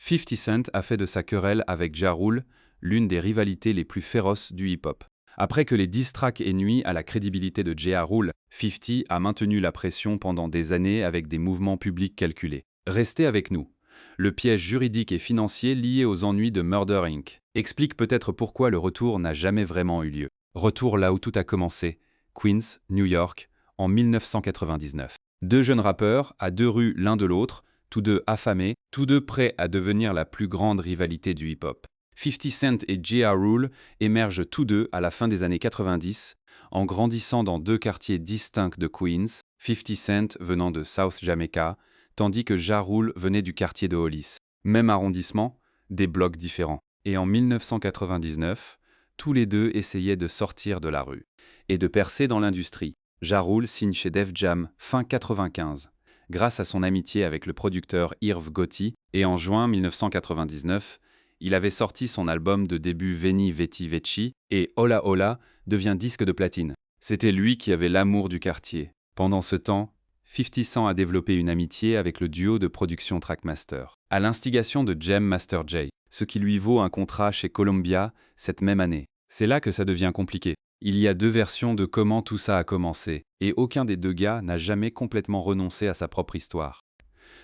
50 Cent a fait de sa querelle avec Ja Rule l'une des rivalités les plus féroces du hip-hop. Après que les diss tracks aient nui à la crédibilité de Ja Rule, 50 a maintenu la pression pendant des années avec des mouvements publics calculés. Restez avec nous. Le piège juridique et financier lié aux ennuis de Murder Inc. explique peut-être pourquoi le retour n'a jamais vraiment eu lieu. Retour là où tout a commencé, Queens, New York, en 1999. Deux jeunes rappeurs, à 2 rues l'un de l'autre, tous deux affamés, tous deux prêts à devenir la plus grande rivalité du hip-hop. 50 Cent et Ja Rule émergent tous deux à la fin des années 90, en grandissant dans 2 quartiers distincts de Queens, 50 Cent venant de South Jamaica, tandis que Ja Rule venait du quartier de Hollis. Même arrondissement, des blocs différents. Et en 1999, tous les deux essayaient de sortir de la rue et de percer dans l'industrie. Ja Rule signe chez Def Jam fin 95, grâce à son amitié avec le producteur Irv Gotti, et en juin 1999, il avait sorti son album de début Veni Veti Veci, et Hola Hola devient disque de platine. C'était lui qui avait l'amour du quartier. Pendant ce temps, 50 Cent a développé une amitié avec le duo de production Trackmaster, à l'instigation de Jam Master Jay, ce qui lui vaut un contrat chez Columbia cette même année. C'est là que ça devient compliqué. Il y a 2 versions de comment tout ça a commencé, et aucun des 2 gars n'a jamais complètement renoncé à sa propre histoire.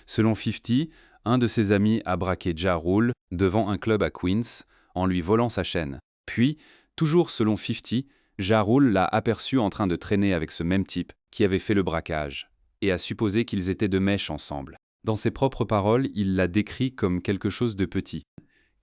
Selon 50, un de ses amis a braqué Ja Rule devant un club à Queens en lui volant sa chaîne. Puis, toujours selon 50, Ja Rule l'a aperçu en train de traîner avec ce même type qui avait fait le braquage, et a supposé qu'ils étaient de mèche ensemble. Dans ses propres paroles, il l'a décrit comme quelque chose de petit,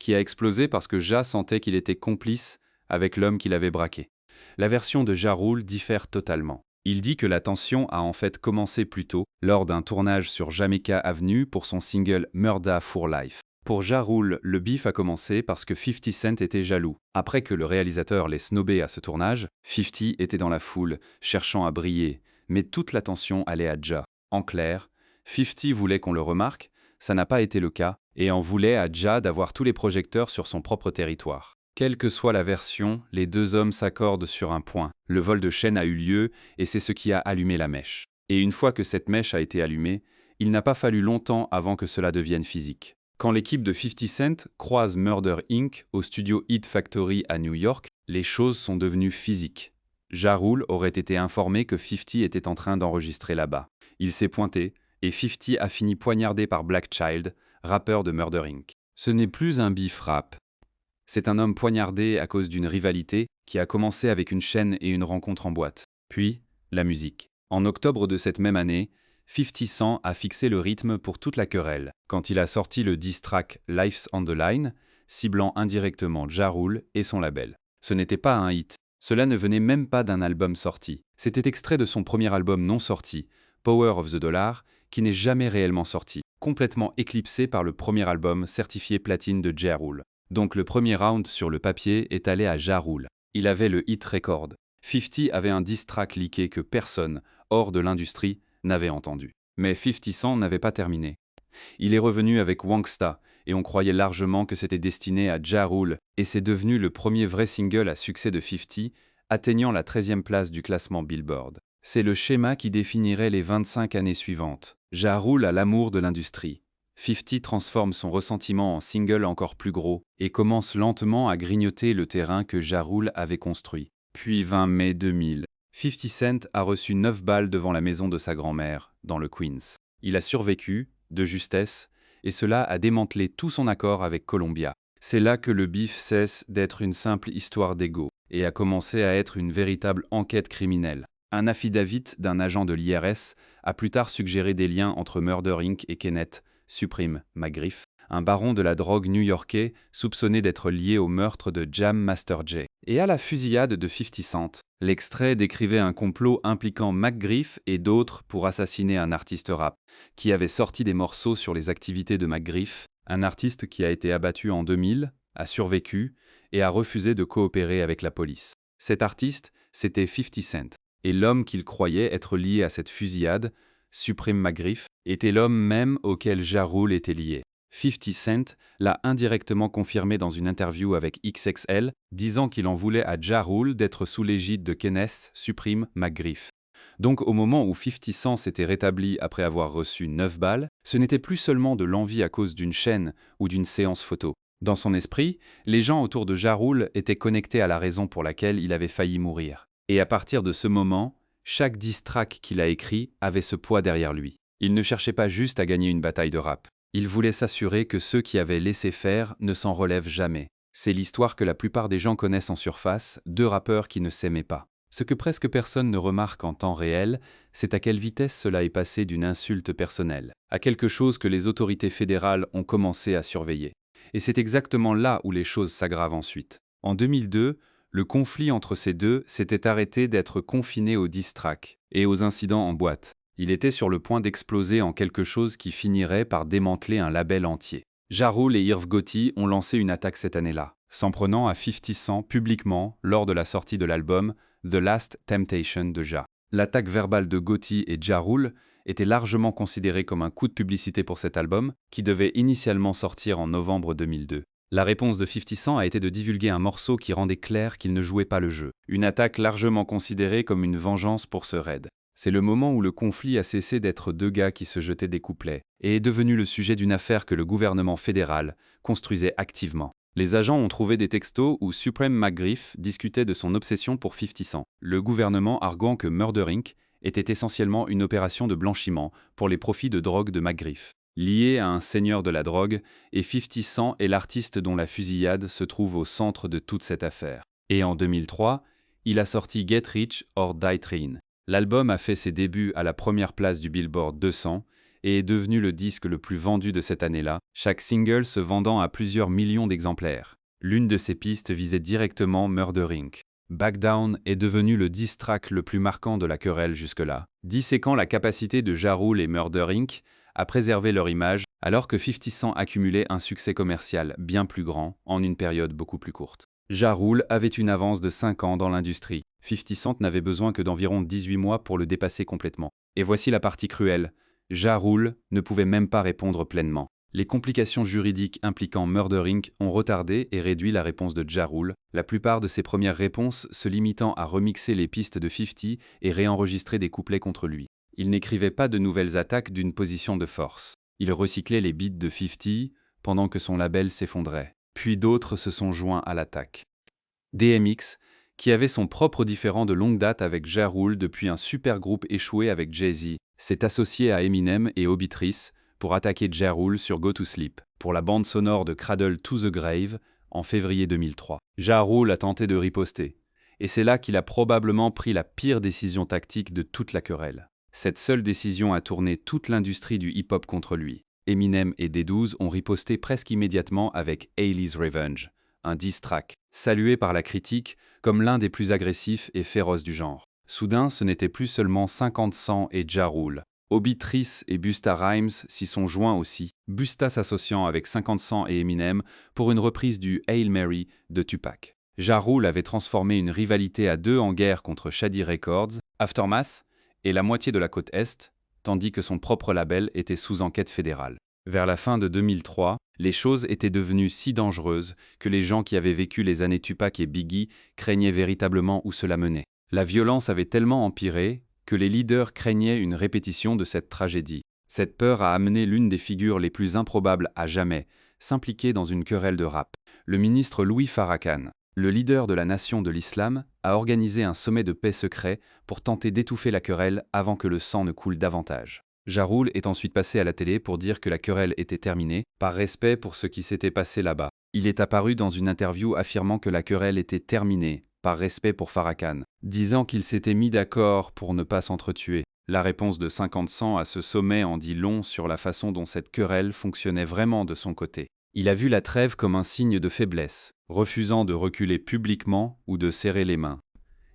qui a explosé parce que Ja sentait qu'il était complice avec l'homme qu'il avait braqué. La version de Ja Rule diffère totalement. Il dit que la tension a en fait commencé plus tôt, lors d'un tournage sur Jamaica Avenue pour son single Murda for Life. Pour Ja Rule, le beef a commencé parce que 50 Cent était jaloux. Après que le réalisateur l'ait snobé à ce tournage, 50 était dans la foule, cherchant à briller, mais toute l'attention allait à Ja. En clair, 50 voulait qu'on le remarque, ça n'a pas été le cas, et en voulait à Ja d'avoir tous les projecteurs sur son propre territoire. Quelle que soit la version, les 2 hommes s'accordent sur un point. Le vol de chaîne a eu lieu et c'est ce qui a allumé la mèche. Et une fois que cette mèche a été allumée, il n'a pas fallu longtemps avant que cela devienne physique. Quand l'équipe de 50 Cent croise Murder Inc. au studio Hit Factory à New York, les choses sont devenues physiques. Ja Rule aurait été informé que 50 était en train d'enregistrer là-bas. Il s'est pointé et 50 a fini poignardé par Black Child, rappeur de Murder Inc. Ce n'est plus un beef rap. C'est un homme poignardé à cause d'une rivalité qui a commencé avec une chaîne et une rencontre en boîte. Puis, la musique. En octobre de cette même année, 50 Cent a fixé le rythme pour toute la querelle, quand il a sorti le diss track Life's on the Line, ciblant indirectement Ja Rule et son label. Ce n'était pas un hit. Cela ne venait même pas d'un album sorti. C'était extrait de son premier album non sorti, Power of the Dollar, qui n'est jamais réellement sorti, complètement éclipsé par le premier album certifié platine de Ja Rule. Donc le premier round sur le papier est allé à Ja Rule. Il avait le hit record. 50 avait un diss track leaké que personne, hors de l'industrie, n'avait entendu. Mais 50 Cent n'avait pas terminé. Il est revenu avec Wanksta, et on croyait largement que c'était destiné à Ja Rule, et c'est devenu le premier vrai single à succès de 50, atteignant la 13e place du classement Billboard. C'est le schéma qui définirait les 25 années suivantes. Ja Rule a l'amour de l'industrie. 50 transforme son ressentiment en single encore plus gros et commence lentement à grignoter le terrain que Ja Rule avait construit. Puis 20 mai 2000, 50 Cent a reçu 9 balles devant la maison de sa grand-mère, dans le Queens. Il a survécu, de justesse, et cela a démantelé tout son accord avec Columbia. C'est là que le beef cesse d'être une simple histoire d'ego et a commencé à être une véritable enquête criminelle. Un affidavit d'un agent de l'IRS a plus tard suggéré des liens entre Murder Inc. et Kenneth Supreme McGriff, un baron de la drogue new-yorkais soupçonné d'être lié au meurtre de Jam Master Jay, et à la fusillade de 50 Cent. L'extrait décrivait un complot impliquant McGriff et d'autres pour assassiner un artiste rap, qui avait sorti des morceaux sur les activités de McGriff, un artiste qui a été abattu en 2000, a survécu et a refusé de coopérer avec la police. Cet artiste, c'était 50 Cent, et l'homme qu'il croyait être lié à cette fusillade, Supreme McGriff, était l'homme même auquel Ja Rule était lié. 50 Cent l'a indirectement confirmé dans une interview avec XXL, disant qu'il en voulait à Ja Rule d'être sous l'égide de Kenneth Supreme McGriff. Donc au moment où 50 Cent s'était rétabli après avoir reçu 9 balles, ce n'était plus seulement de l'envie à cause d'une chaîne ou d'une séance photo. Dans son esprit, les gens autour de Ja Rule étaient connectés à la raison pour laquelle il avait failli mourir. Et à partir de ce moment, chaque diss track qu'il a écrit avait ce poids derrière lui. Il ne cherchait pas juste à gagner une bataille de rap. Il voulait s'assurer que ceux qui avaient laissé faire ne s'en relèvent jamais. C'est l'histoire que la plupart des gens connaissent en surface, deux rappeurs qui ne s'aimaient pas. Ce que presque personne ne remarque en temps réel, c'est à quelle vitesse cela est passé d'une insulte personnelle à quelque chose que les autorités fédérales ont commencé à surveiller. Et c'est exactement là où les choses s'aggravent ensuite. En 2002, le conflit entre ces deux s'était arrêté d'être confiné aux diss tracks et aux incidents en boîte. Il était sur le point d'exploser en quelque chose qui finirait par démanteler un label entier. Ja Rule et Irv Gotti ont lancé une attaque cette année-là, s'en prenant à 50 Cent publiquement lors de la sortie de l'album The Last Temptation de Ja. L'attaque verbale de Gotti et Ja Rule était largement considérée comme un coup de publicité pour cet album, qui devait initialement sortir en novembre 2002. La réponse de 50 Cent a été de divulguer un morceau qui rendait clair qu'il ne jouait pas le jeu. Une attaque largement considérée comme une vengeance pour ce raid. C'est le moment où le conflit a cessé d'être deux gars qui se jetaient des couplets, et est devenu le sujet d'une affaire que le gouvernement fédéral construisait activement. Les agents ont trouvé des textos où Supreme McGriff discutait de son obsession pour 50 Cent, le gouvernement arguant que Murder Inc. était essentiellement une opération de blanchiment pour les profits de drogue de McGriff. Lié à un seigneur de la drogue, et 50 Cent est l'artiste dont la fusillade se trouve au centre de toute cette affaire. Et en 2003, il a sorti Get Rich or Die Trying. L'album a fait ses débuts à la première place du Billboard 200 et est devenu le disque le plus vendu de cette année-là, chaque single se vendant à plusieurs millions d'exemplaires. L'une de ces pistes visait directement Murder Inc. Back Down est devenu le diss track le plus marquant de la querelle jusque-là, disséquant la capacité de Ja Rule et Murder Inc. à préserver leur image, alors que 50 Cent accumulait un succès commercial bien plus grand en une période beaucoup plus courte. Ja Rule avait une avance de 5 ans dans l'industrie. 50 Cent n'avait besoin que d'environ 18 mois pour le dépasser complètement. Et voici la partie cruelle. Ja Rule ne pouvait même pas répondre pleinement. Les complications juridiques impliquant Murder Inc. ont retardé et réduit la réponse de Ja Rule, la plupart de ses premières réponses se limitant à remixer les pistes de 50 et réenregistrer des couplets contre lui. Il n'écrivait pas de nouvelles attaques d'une position de force. Il recyclait les beats de 50 pendant que son label s'effondrait. Puis d'autres se sont joints à l'attaque. DMX, qui avait son propre différend de longue date avec Ja Rule depuis un super groupe échoué avec Jay-Z, s'est associé à Eminem et Obitrice pour attaquer Ja Rule sur Go to Sleep, pour la bande sonore de Cradle to the Grave, en février 2003. Ja Rule a tenté de riposter, et c'est là qu'il a probablement pris la pire décision tactique de toute la querelle. Cette seule décision a tourné toute l'industrie du hip-hop contre lui. Eminem et D12 ont riposté presque immédiatement avec Hailey's Revenge, un diss track, salué par la critique comme l'un des plus agressifs et féroces du genre. Soudain, ce n'était plus seulement 50 Cent et Ja Rule. Obitrice et Busta Rhymes s'y sont joints aussi, Busta s'associant avec 50 Cent et Eminem pour une reprise du Hail Mary de Tupac. Ja Rule avait transformé une rivalité à deux en guerre contre Shady Records, Aftermath et la moitié de la côte Est, tandis que son propre label était sous enquête fédérale. Vers la fin de 2003, les choses étaient devenues si dangereuses que les gens qui avaient vécu les années Tupac et Biggie craignaient véritablement où cela menait. La violence avait tellement empiré que les leaders craignaient une répétition de cette tragédie. Cette peur a amené l'une des figures les plus improbables à jamais s'impliquer dans une querelle de rap. Le ministre Louis Farrakhan, le leader de la nation de l'islam, a organisé un sommet de paix secret pour tenter d'étouffer la querelle avant que le sang ne coule davantage. Ja Rule est ensuite passé à la télé pour dire que la querelle était terminée, par respect pour ce qui s'était passé là-bas. Il est apparu dans une interview affirmant que la querelle était terminée, par respect pour Farrakhan, disant qu'il s'était mis d'accord pour ne pas s'entretuer. La réponse de 50 Cent à ce sommet en dit long sur la façon dont cette querelle fonctionnait vraiment de son côté. Il a vu la trêve comme un signe de faiblesse, refusant de reculer publiquement ou de serrer les mains.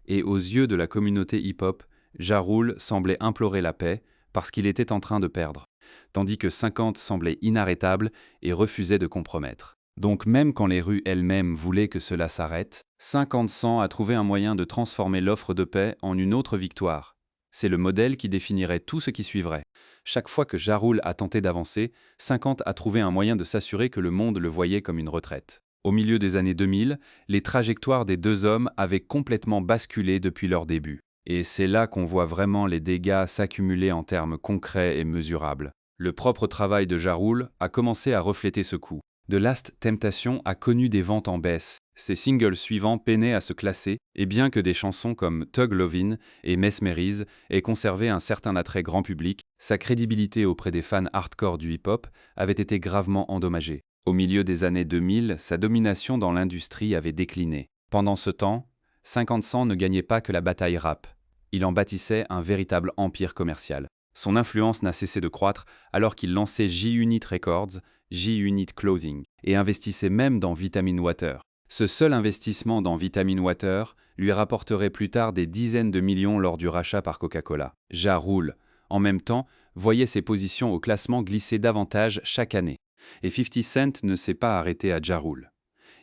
Et aux yeux de la communauté hip-hop, Ja Rule semblait implorer la paix, parce qu'il était en train de perdre, tandis que 50 semblait inarrêtable et refusait de compromettre. Donc même quand les rues elles-mêmes voulaient que cela s'arrête, 50 Cent a trouvé un moyen de transformer l'offre de paix en une autre victoire. C'est le modèle qui définirait tout ce qui suivrait. Chaque fois que Ja Rule a tenté d'avancer, 50 a trouvé un moyen de s'assurer que le monde le voyait comme une retraite. Au milieu des années 2000, les trajectoires des deux hommes avaient complètement basculé depuis leur début. Et c'est là qu'on voit vraiment les dégâts s'accumuler en termes concrets et mesurables. Le propre travail de Ja Rule a commencé à refléter ce coup. The Last Temptation a connu des ventes en baisse. Ses singles suivants peinaient à se classer, et bien que des chansons comme Thug Lovin' et Mesmerize aient conservé un certain attrait grand public, sa crédibilité auprès des fans hardcore du hip-hop avait été gravement endommagée. Au milieu des années 2000, sa domination dans l'industrie avait décliné. Pendant ce temps, 50 Cent ne gagnait pas que la bataille rap. Il en bâtissait un véritable empire commercial. Son influence n'a cessé de croître alors qu'il lançait J-Unit Records, J-Unit Clothing, et investissait même dans Vitamin Water. Ce seul investissement dans Vitamin Water lui rapporterait plus tard des dizaines de millions lors du rachat par Coca-Cola. Ja Rule, en même temps, voyait ses positions au classement glisser davantage chaque année. Et 50 Cent ne s'est pas arrêté à Ja Rule.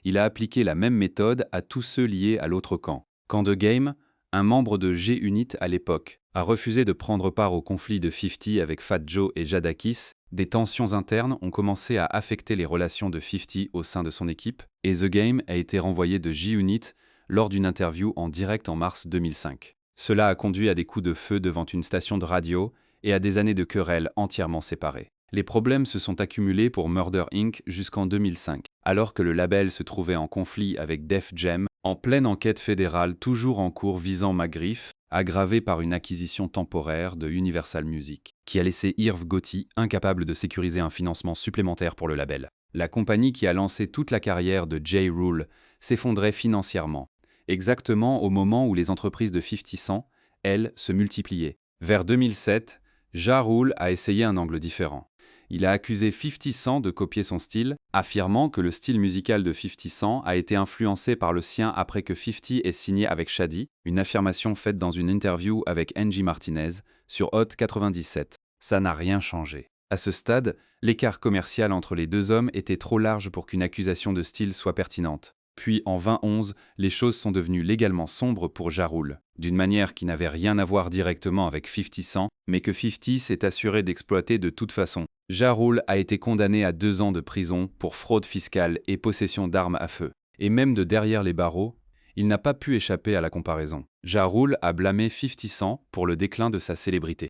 Il a appliqué la même méthode à tous ceux liés à l'autre camp. Quand The Game, un membre de G-Unit à l'époque, a refusé de prendre part au conflit de 50 avec Fat Joe et Jadakiss, des tensions internes ont commencé à affecter les relations de 50 au sein de son équipe, et The Game a été renvoyé de G-Unit lors d'une interview en direct en mars 2005. Cela a conduit à des coups de feu devant une station de radio et à des années de querelles entièrement séparées. Les problèmes se sont accumulés pour Murder Inc. jusqu'en 2005, alors que le label se trouvait en conflit avec Def Jam, en pleine enquête fédérale toujours en cours visant McGriff, aggravée par une acquisition temporaire de Universal Music, qui a laissé Irv Gotti incapable de sécuriser un financement supplémentaire pour le label. La compagnie qui a lancé toute la carrière de Ja Rule s'effondrait financièrement, exactement au moment où les entreprises de 50 Cent, elles, se multipliaient. Vers 2007, Ja Rule a essayé un angle différent. Il a accusé 50 Cent de copier son style, affirmant que le style musical de 50 Cent a été influencé par le sien après que 50 ait signé avec Shady, une affirmation faite dans une interview avec Angie Martinez sur Hot 97. Ça n'a rien changé. À ce stade, l'écart commercial entre les deux hommes était trop large pour qu'une accusation de style soit pertinente. Puis en 2011, les choses sont devenues légalement sombres pour Ja Rule, d'une manière qui n'avait rien à voir directement avec 50 Cent, mais que 50 s'est assuré d'exploiter de toute façon. Ja Rule a été condamné à 2 ans de prison pour fraude fiscale et possession d'armes à feu. Et même de derrière les barreaux, il n'a pas pu échapper à la comparaison. Ja Rule a blâmé 50 Cent pour le déclin de sa célébrité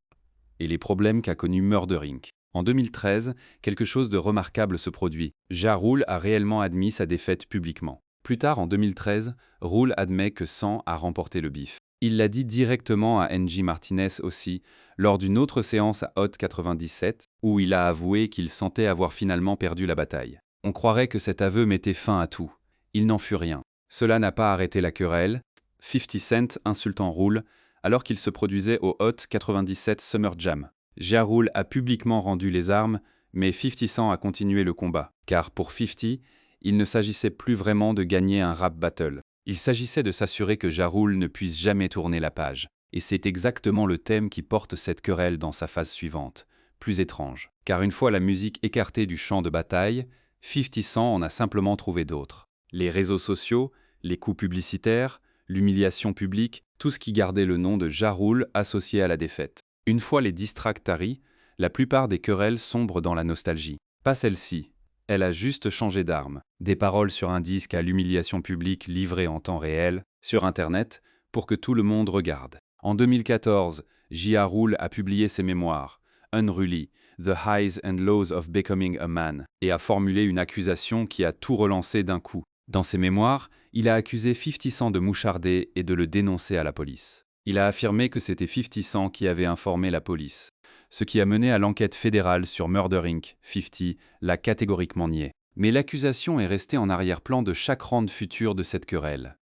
et les problèmes qu'a connus Murder Inc. En 2013, quelque chose de remarquable se produit. Ja Rule a réellement admis sa défaite publiquement. Plus tard, en 2013, Rule admet que Cent a remporté le bif. Il l'a dit directement à Angie Martinez aussi, lors d'une autre séance à Hot 97, où il a avoué qu'il sentait avoir finalement perdu la bataille. On croirait que cet aveu mettait fin à tout. Il n'en fut rien. Cela n'a pas arrêté la querelle, 50 Cent insultant Rule, alors qu'il se produisait au Hot 97 Summer Jam. Ja Rule a publiquement rendu les armes, mais 50 Cent a continué le combat, car pour 50, il ne s'agissait plus vraiment de gagner un rap battle. Il s'agissait de s'assurer que Ja Rule ne puisse jamais tourner la page. Et c'est exactement le thème qui porte cette querelle dans sa phase suivante, plus étrange. Car une fois la musique écartée du champ de bataille, 50 Cent en a simplement trouvé d'autres. Les réseaux sociaux, les coups publicitaires, l'humiliation publique, tout ce qui gardait le nom de Ja Rule associé à la défaite. Une fois les diss tracks taris, la plupart des querelles sombrent dans la nostalgie. Pas celle-ci. Elle a juste changé d'arme. Des paroles sur un disque à l'humiliation publique livrée en temps réel, sur Internet, pour que tout le monde regarde. En 2014, Ja Rule a publié ses mémoires, Unruly, The Highs and Lows of Becoming a Man, et a formulé une accusation qui a tout relancé d'un coup. Dans ses mémoires, il a accusé 50 Cent de moucharder et de le dénoncer à la police. Il a affirmé que c'était 50 Cent qui avait informé la police, ce qui a mené à l'enquête fédérale sur Murder Inc. 50 l'a catégoriquement nié. Mais l'accusation est restée en arrière-plan de chaque ronde future de cette querelle,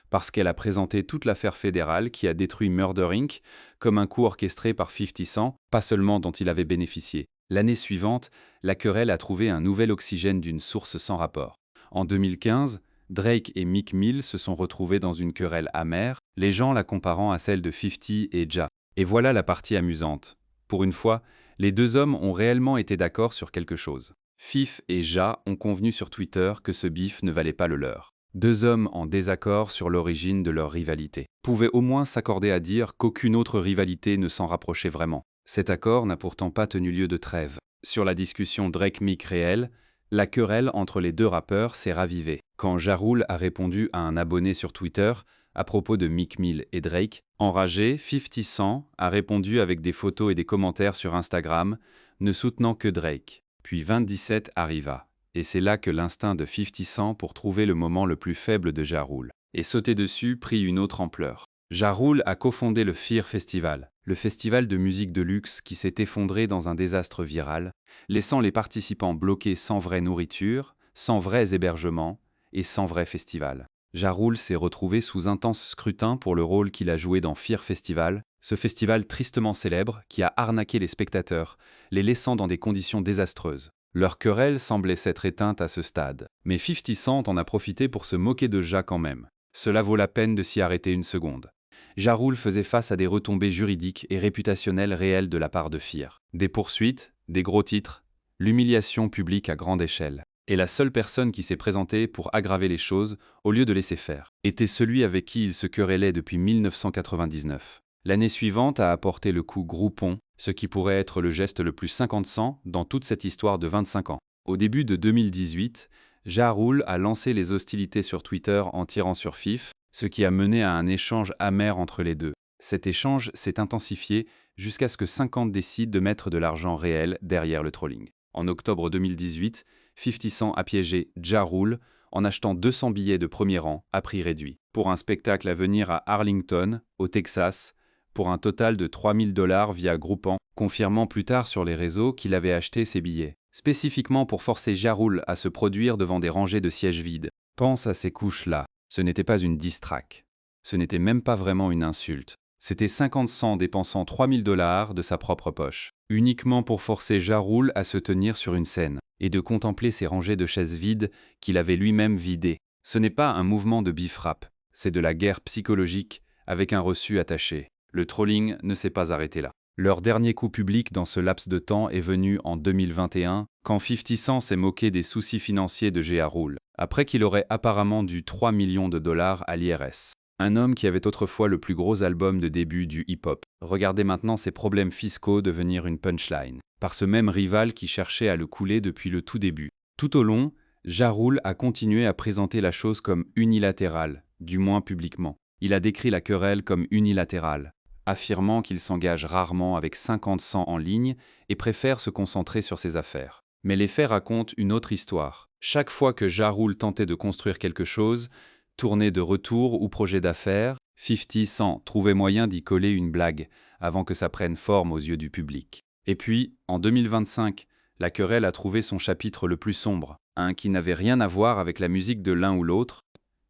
parce qu'elle a présenté toute l'affaire fédérale qui a détruit Murder Inc. comme un coup orchestré par 50 Cent, pas seulement dont il avait bénéficié. L'année suivante, la querelle a trouvé un nouvel oxygène d'une source sans rapport. En 2015, Drake et Meek Mill se sont retrouvés dans une querelle amère, les gens la comparant à celle de 50 et Ja. Et voilà la partie amusante. Pour une fois, les deux hommes ont réellement été d'accord sur quelque chose. Fif et Ja ont convenu sur Twitter que ce bif ne valait pas le leur. Deux hommes en désaccord sur l'origine de leur rivalité pouvaient au moins s'accorder à dire qu'aucune autre rivalité ne s'en rapprochait vraiment. Cet accord n'a pourtant pas tenu lieu de trêve. Sur la discussion Drake-Meek réelle, la querelle entre les deux rappeurs s'est ravivée. Quand Ja Rule a répondu à un abonné sur Twitter, à propos de Meek Mill et Drake. Enragé, 50 Cent a répondu avec des photos et des commentaires sur Instagram, ne soutenant que Drake. Puis 27 arriva. Et c'est là que l'instinct de 50 Cent pour trouver le moment le plus faible de Ja Rule et sauter dessus prit une autre ampleur. Ja Rule a cofondé le Fear Festival, le festival de musique de luxe qui s'est effondré dans un désastre viral, laissant les participants bloqués sans vraie nourriture, sans vrais hébergements et sans vrai festival. Ja Rule s'est retrouvé sous intense scrutin pour le rôle qu'il a joué dans Fear Festival, ce festival tristement célèbre qui a arnaqué les spectateurs, les laissant dans des conditions désastreuses. Leur querelle semblait s'être éteinte à ce stade, mais 50 Cent en a profité pour se moquer de Ja quand même. Cela vaut la peine de s'y arrêter une seconde. Ja Rule faisait face à des retombées juridiques et réputationnelles réelles de la part de Fear. Des poursuites, des gros titres, l'humiliation publique à grande échelle. Et la seule personne qui s'est présentée pour aggraver les choses, au lieu de laisser faire, était celui avec qui il se querellait depuis 1999. L'année suivante a apporté le coup Groupon, ce qui pourrait être le geste le plus 50-100 dans toute cette histoire de 25 ans. Au début de 2018, Ja Rule a lancé les hostilités sur Twitter en tirant sur Fif, ce qui a mené à un échange amer entre les deux. Cet échange s'est intensifié jusqu'à ce que 50 décident de mettre de l'argent réel derrière le trolling. En octobre 2018, 50 Cent a piégé Ja Rule en achetant 200 billets de premier rang à prix réduit pour un spectacle à venir à Arlington, au Texas, pour un total de $3000 via Groupon, confirmant plus tard sur les réseaux qu'il avait acheté ces billets, spécifiquement pour forcer Ja Rule à se produire devant des rangées de sièges vides. Pense à ces couches-là. Ce n'était pas une diss track. Ce n'était même pas vraiment une insulte. C'était 50 Cent dépensant $3000 de sa propre poche, uniquement pour forcer Ja Rule à se tenir sur une scène et de contempler ces rangées de chaises vides qu'il avait lui-même vidées. Ce n'est pas un mouvement de bifrap, c'est de la guerre psychologique avec un reçu attaché. Le trolling ne s'est pas arrêté là. Leur dernier coup public dans ce laps de temps est venu en 2021, quand 50 Cent s'est moqué des soucis financiers de Ja Rule, après qu'il aurait apparemment dû $3 millions à l'IRS. Un homme qui avait autrefois le plus gros album de début du hip-hop. Regardez maintenant ses problèmes fiscaux devenir une punchline, par ce même rival qui cherchait à le couler depuis le tout début. Tout au long, Ja Rule a continué à présenter la chose comme unilatérale, du moins publiquement. Il a décrit la querelle comme unilatérale, affirmant qu'il s'engage rarement avec 50 Cent en ligne et préfère se concentrer sur ses affaires. Mais les faits racontent une autre histoire. Chaque fois que Ja Rule tentait de construire quelque chose, tournée de retour ou projet d'affaires, 50 Cent trouvait moyen d'y coller une blague avant que ça prenne forme aux yeux du public. Et puis, en 2025, la querelle a trouvé son chapitre le plus sombre, un qui n'avait rien à voir avec la musique de l'un ou l'autre,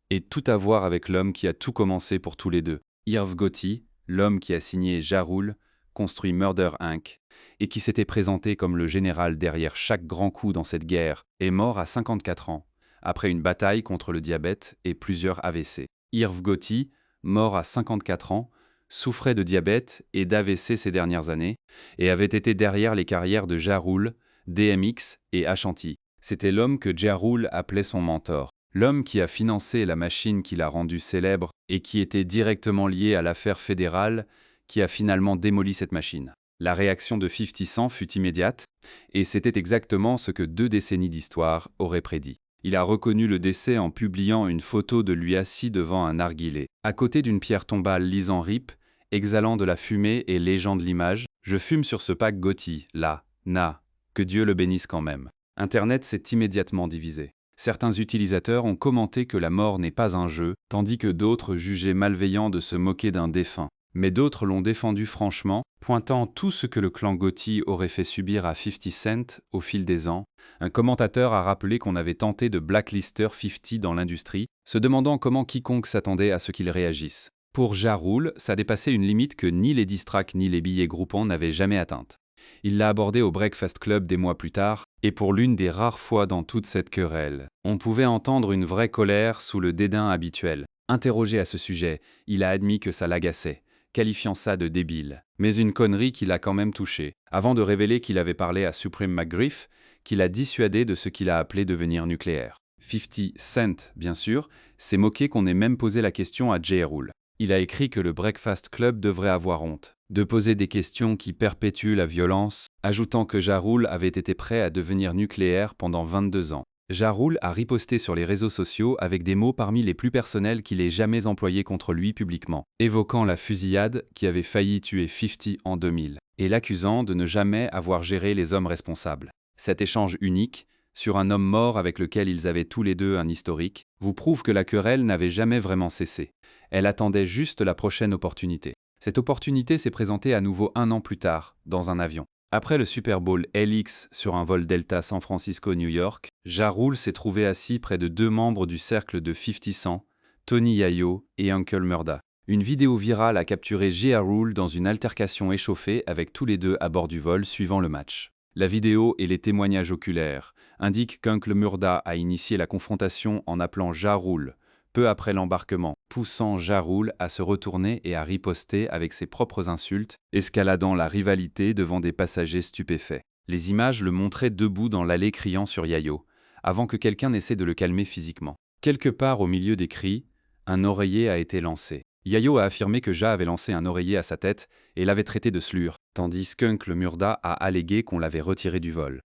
et tout à voir avec l'homme qui a tout commencé pour tous les deux. Irv Gotti, l'homme qui a signé Ja Rule, construit Murder Inc., et qui s'était présenté comme le général derrière chaque grand coup dans cette guerre, est mort à 54 ans, après une bataille contre le diabète et plusieurs AVC. Irv Gotti, mort à 54 ans, souffrait de diabète et d'AVC ces dernières années, et avait été derrière les carrières de Ja Rule, DMX et Ashanti. C'était l'homme que Ja Rule appelait son mentor. L'homme qui a financé la machine qui l'a rendu célèbre et qui était directement lié à l'affaire fédérale qui a finalement démoli cette machine. La réaction de 50 Cent fut immédiate, et c'était exactement ce que 2 décennies d'histoire auraient prédit. Il a reconnu le décès en publiant une photo de lui assis devant un narguilé, à côté d'une pierre tombale lisant RIP, exhalant de la fumée et légende l'image « Je fume sur ce pack Gotti, là, na, que Dieu le bénisse quand même ». Internet s'est immédiatement divisé. Certains utilisateurs ont commenté que la mort n'est pas un jeu, tandis que d'autres jugeaient malveillant de se moquer d'un défunt. Mais d'autres l'ont défendu franchement, pointant tout ce que le clan Gotti aurait fait subir à 50 Cent au fil des ans. Un commentateur a rappelé qu'on avait tenté de blacklister 50 dans l'industrie, se demandant comment quiconque s'attendait à ce qu'il réagisse. Pour Ja Rule, ça dépassait une limite que ni les diss tracks ni les billets Groupon n'avaient jamais atteinte. Il l'a abordé au Breakfast Club des mois plus tard, et pour l'une des rares fois dans toute cette querelle, on pouvait entendre une vraie colère sous le dédain habituel. Interrogé à ce sujet, il a admis que ça l'agaçait, qualifiant ça de débile, mais une connerie qui l'a quand même touché, avant de révéler qu'il avait parlé à Supreme McGriff, qui l'a dissuadé de ce qu'il a appelé devenir nucléaire. 50 Cent, bien sûr, s'est moqué qu'on ait même posé la question à Ja Rule. Il a écrit que le Breakfast Club devrait avoir honte de poser des questions qui perpétuent la violence, ajoutant que Ja Rule avait été prêt à devenir nucléaire pendant 22 ans. Ja Rule a riposté sur les réseaux sociaux avec des mots parmi les plus personnels qu'il ait jamais employés contre lui publiquement, évoquant la fusillade qui avait failli tuer 50 en 2000, et l'accusant de ne jamais avoir géré les hommes responsables. Cet échange unique, sur un homme mort avec lequel ils avaient tous les deux un historique, vous prouve que la querelle n'avait jamais vraiment cessé. Elle attendait juste la prochaine opportunité. Cette opportunité s'est présentée à nouveau 1 an plus tard, dans un avion. Après le Super Bowl LX sur un vol Delta San Francisco-New York, Ja Rule s'est trouvé assis près de 2 membres du cercle de 50 Cent, Tony Yayo et Uncle Murda. Une vidéo virale a capturé Ja Rule dans une altercation échauffée avec tous les deux à bord du vol suivant le match. La vidéo et les témoignages oculaires indiquent qu'Uncle Murda a initié la confrontation en appelant Ja Rule, peu après l'embarquement, poussant Ja Rule à se retourner et à riposter avec ses propres insultes, escaladant la rivalité devant des passagers stupéfaits. Les images le montraient debout dans l'allée criant sur Yayo, avant que quelqu'un n'essaie de le calmer physiquement. Quelque part au milieu des cris, un oreiller a été lancé. Yayo a affirmé que Ja avait lancé un oreiller à sa tête et l'avait traité de slur, tandis qu'Uncle Murda a allégué qu'on l'avait retiré du vol.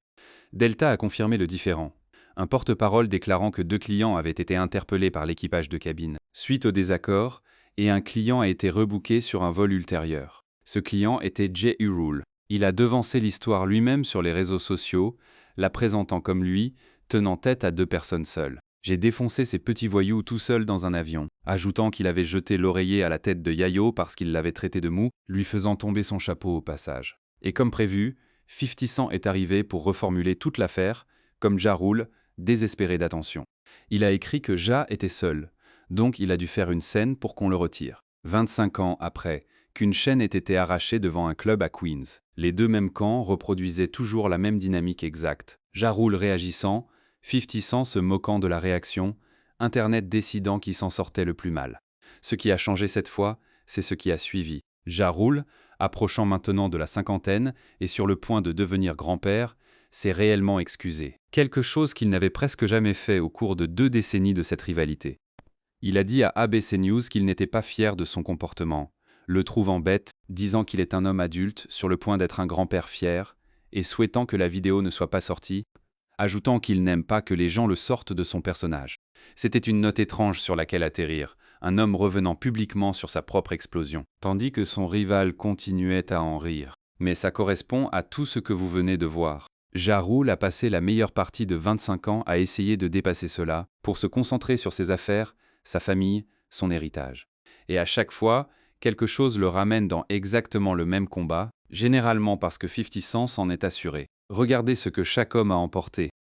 Delta a confirmé le différend, un porte-parole déclarant que 2 clients avaient été interpellés par l'équipage de cabine suite au désaccord, et un client a été rebooké sur un vol ultérieur. Ce client était Ja Rule. Il a devancé l'histoire lui-même sur les réseaux sociaux, la présentant comme lui, tenant tête à 2 personnes seules. J'ai défoncé ces petits voyous tout seul dans un avion, ajoutant qu'il avait jeté l'oreiller à la tête de Yayo parce qu'il l'avait traité de mou, lui faisant tomber son chapeau au passage. Et comme prévu, 50 Cent est arrivé pour reformuler toute l'affaire, comme Ja Rule, désespéré d'attention. Il a écrit que Ja était seul, donc il a dû faire une scène pour qu'on le retire. 25 ans après, qu'une chaîne ait été arrachée devant un club à Queens. Les 2 mêmes camps reproduisaient toujours la même dynamique exacte. Ja Rule réagissant, 50 Cent se moquant de la réaction, Internet décidant qui s'en sortait le plus mal. Ce qui a changé cette fois, c'est ce qui a suivi. Ja Rule, approchant maintenant de la cinquantaine et sur le point de devenir grand-père, s'est réellement excusé. Quelque chose qu'il n'avait presque jamais fait au cours de 2 décennies de cette rivalité. Il a dit à ABC News qu'il n'était pas fier de son comportement, le trouvant bête, disant qu'il est un homme adulte sur le point d'être un grand-père fier, et souhaitant que la vidéo ne soit pas sortie, ajoutant qu'il n'aime pas que les gens le sortent de son personnage. C'était une note étrange sur laquelle atterrir, un homme revenant publiquement sur sa propre explosion, tandis que son rival continuait à en rire. Mais ça correspond à tout ce que vous venez de voir. Ja Rule a passé la meilleure partie de 25 ans à essayer de dépasser cela, pour se concentrer sur ses affaires, sa famille, son héritage. Et à chaque fois, quelque chose le ramène dans exactement le même combat, généralement parce que 50 Cent s'en est assuré. Regardez ce que chaque homme a emporté.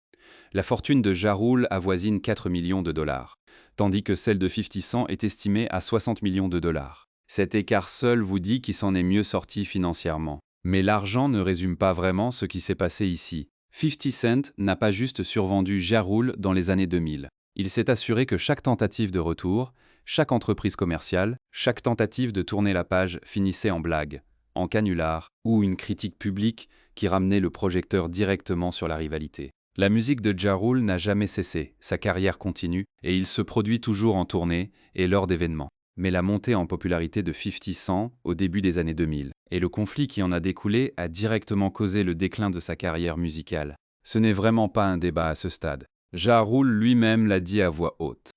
La fortune de Ja Rule avoisine 4 millions de dollars, tandis que celle de 50 Cent est estimée à 60 millions de dollars. Cet écart seul vous dit qui s'en est mieux sorti financièrement. Mais l'argent ne résume pas vraiment ce qui s'est passé ici. 50 Cent n'a pas juste survendu Ja Rule dans les années 2000. Il s'est assuré que chaque tentative de retour, chaque entreprise commerciale, chaque tentative de tourner la page finissait en blague, en canular ou une critique publique qui ramenait le projecteur directement sur la rivalité. La musique de Ja Rule n'a jamais cessé, sa carrière continue et il se produit toujours en tournée et lors d'événements. Mais la montée en popularité de 50 Cent au début des années 2000 et le conflit qui en a découlé a directement causé le déclin de sa carrière musicale. Ce n'est vraiment pas un débat à ce stade. Ja Rule lui-même l'a dit à voix haute.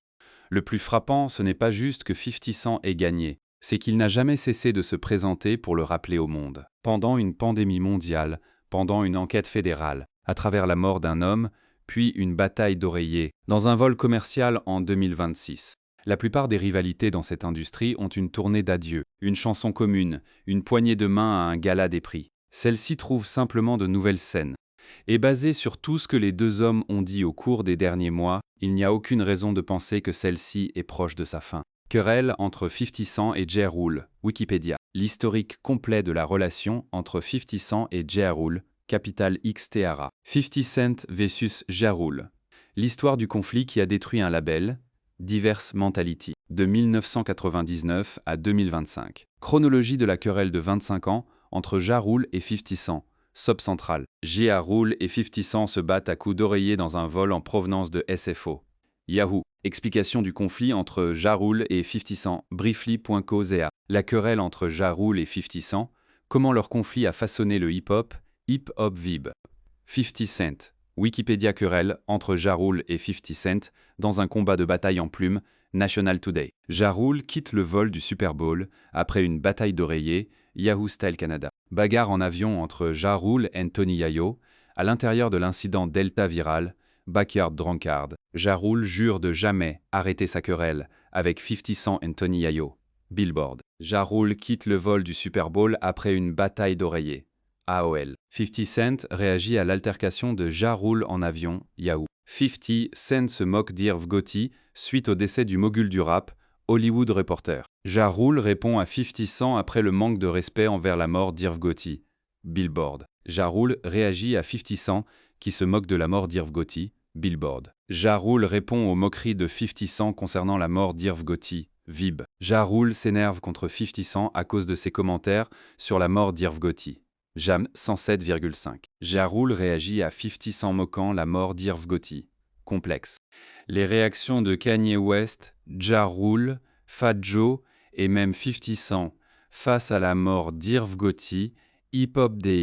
Le plus frappant, ce n'est pas juste que 50 Cent ait gagné, c'est qu'il n'a jamais cessé de se présenter pour le rappeler au monde. Pendant une pandémie mondiale, pendant une enquête fédérale, à travers la mort d'un homme, puis une bataille d'oreillers, dans un vol commercial en 2026. La plupart des rivalités dans cette industrie ont une tournée d'adieu, une chanson commune, une poignée de main à un gala des prix. Celle-ci trouve simplement de nouvelles scènes. Et basée sur tout ce que les 2 hommes ont dit au cours des derniers mois, il n'y a aucune raison de penser que celle-ci est proche de sa fin. Querelle entre 50 Cent et Ja Rule, Wikipédia. L'historique complet de la relation entre 50 Cent et Ja Rule, capital XTRA. 50 Cent vs Ja Rule. L'histoire du conflit qui a détruit un label, Diverse Mentality, de 1999 à 2025. Chronologie de la querelle de 25 ans entre Ja Rule et 50 Cent. Soap central. Ja Rule et 50 Cent se battent à coups d'oreiller dans un vol en provenance de SFO. Yahoo! Explication du conflit entre Ja Rule et 50 Cent. Briefly.co.za. La querelle entre Ja Rule et 50 Cent. Comment leur conflit a façonné le hip-hop. Hip-hop Vib. 50 Cent. Wikipédia querelle entre Ja Rule et 50 Cent dans un combat de bataille en plumes, National Today. Ja Rule quitte le vol du Super Bowl après une bataille d'oreiller, Yahoo Style Canada. Bagarre en avion entre Ja Rule et Tony Yayo, à l'intérieur de l'incident Delta viral, Backyard Drunkard. Ja Rule jure de jamais arrêter sa querelle avec 50 Cent et Tony Yayo. Billboard. Ja Rule quitte le vol du Super Bowl après une bataille d'oreiller. AOL. 50 Cent réagit à l'altercation de Ja Rule en avion, Yahoo. 50 Cent se moque d'Irv Gotti suite au décès du mogul du rap, Hollywood Reporter. Ja Rule répond à 50 Cent après le manque de respect envers la mort d'Irv Gotti. Billboard. Ja Rule réagit à 50 Cent qui se moque de la mort d'Irv Gotti. Billboard. Ja Rule répond aux moqueries de 50 Cent concernant la mort d'Irv Gotti. Vib. Ja Rule s'énerve contre 50 Cent à cause de ses commentaires sur la mort d'Irv Gotti. Jam 107,5. Ja Rule réagit à 50 Cent moquant la mort d'Irv Gotti. Complexe. Les réactions de Kanye West, Ja Rule, Fat Joe et même 50 Cent face à la mort d'Irv Gotti, Hip Hop Day.